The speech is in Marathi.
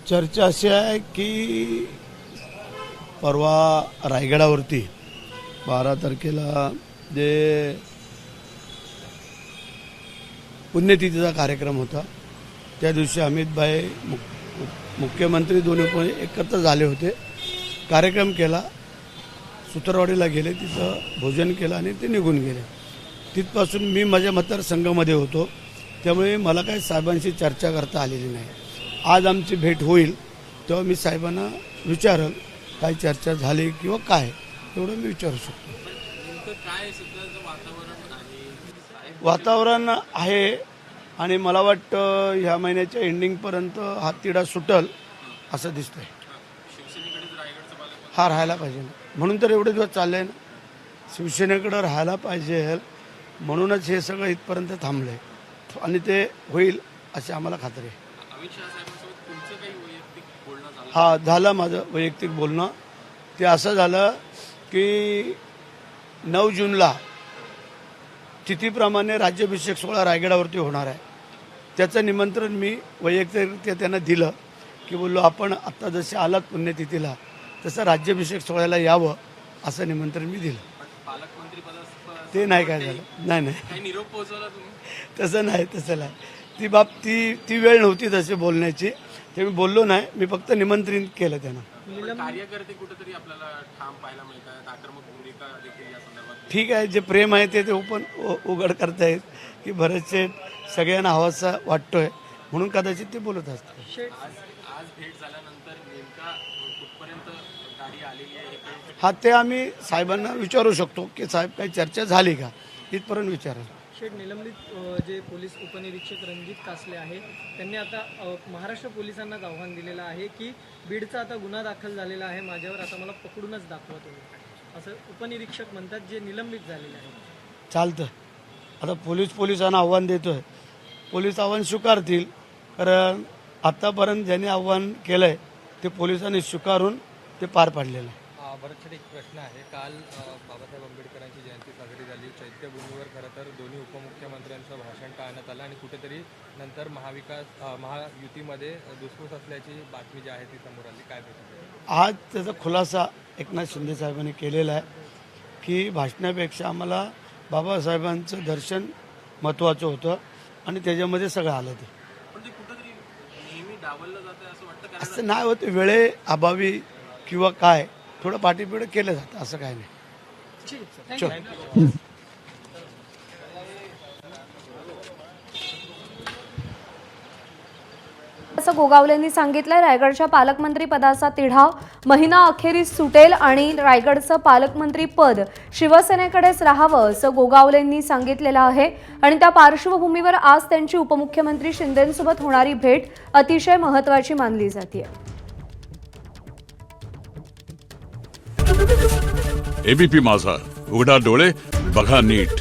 चर्चा अशी आहे की परवा रायगडावरती 12 तारखेला जे पुण्यतिथीचा कार्यक्रम होता त्या दिवशी अमितभाई मुख्यमंत्री दोन्ही पण एकत्र झाले होते. कार्यक्रम केला, सुतरवाडीला गेले, तिथं भोजन केलं आणि ते निघून गेले. तिथपासून मी माझ्या मतदारसंघामध्ये होतो, त्यामुळे मला काही साहेबांशी चर्चा करता आलेली नाही. आज आमची भेट होईल तेव्हा मी साहेबांना विचारल काय चर्चा झाली किंवा काय, एवढं मी विचारू शकतो. वातावरण आहे आणि मला वाटतं ह्या महिन्याच्या एंडिंगपर्यंत हा तिढा सुटल असं दिसतंय. हा राहायला पाहिजे म्हणून तर एवढे दिवस चालले ना, शिवसेनेकडे राहायला पाहिजे म्हणूनच हे सगळं इथपर्यंत थांबलंय आणि ते होईल अशी आम्हाला खात्री आहे. हा झालं माझं वैयक्तिक बोलणं. ते असं झालं की 9 जूनला तिथीप्रमाणे राज्याभिषेक सोहळा रायगडावरती होणार आहे. त्याचं निमंत्रण मी वैयक्तिकरित्या त्यांना दिलं की बोललो आपण आत्ता जसे आलात पुण्यतिथीला तसं राज्याभिषेक सोहळ्याला यावं असं निमंत्रण मी दिलं. ते नाही काय झालं, नाही निरोप पोहोचवला तुम्ही? तसं नाही. ती वेळ नव्हती तसे बोलण्याची, ते मी बोललो नाही. मी फक्त निमंत्रित केलं त्यांना. कार्यकर्ते कुठेतरी आपल्याला ठाम पाहायला मिळतात, आक्रमक भूमिका देखील या संदर्भात. ठीक आहे, जे प्रेम आहे ते ओपन उघड करतायत की बरेचसे सगळ्यांना हवासा वाटतोय म्हणून कदाचित ते बोलत असतात. आज भेट झाल्यानंतर नेमका कुठपर्यंत गाडी आलेली आहे? हा ते आम्ही साहेबांना विचारू शकतो की साहेब काही चर्चा झाली का, इथपर्यंत विचाराल. शेठ, निलंबित जे पोलीस उपनिरीक्षक रणजित कासले आहे त्यांनी आता महाराष्ट्र पोलिसांनाच आव्हान दिलेलं आहे की बीडचा आता गुन्हा दाखल झालेला आहे माझ्यावर, आता मला पकडूनच दाखवा तुम्ही, असं उपनिरीक्षक म्हणतात जे निलंबित झालेले आहे. चालतं, आता पोलिसांना आव्हान देतोय, पोलीस आव्हान स्वीकारतील. कारण आत्तापर्यंत ज्यांनी आव्हान केलं आहे ते पोलिसांनी स्वीकारून ते पार पाडलेलं आहे. बरंच एक प्रश्न आहे. काल बाबासाहेब आंबेडकरांची जयंती साजरी झाली. चैत्यभूमीवर खरं तर दोन्ही उपमुख्यमंत्र्यांचं भाषण टाळण्यात आलं आणि कुठेतरी नंतर महायुतीमध्ये धुसफूस असल्याची बातमी जी आहे ती समोर आली. काय भेटते आज त्याचा खुलासा एकनाथ शिंदे साहेबांनी केलेला आहे की भाषणापेक्षा आम्हाला बाबासाहेबांचं दर्शन महत्त्वाचं होतं आणि त्याच्यामध्ये सगळं आलं. ते असं नाही होतं, वेळे अभावी किंवा काय थोडं पाठीपुढे केलं जातं, असं काय नाही. असं गोगावलेंनी सांगितलंय. रायगडच्या पालकमंत्री पदाचा तिढा महिना अखेरीस सुटेल आणि रायगडचं पालकमंत्री पद शिवसेनेकडेच राहावं असं गोगावलेंनी सांगितलेलं आहे. आणि त्या पार्श्वभूमीवर आज त्यांची उपमुख्यमंत्री शिंदेंसोबत होणारी भेट अतिशय महत्त्वाची मानली जाते. एबीपी माझा, उघडा डोळे बघा नीट.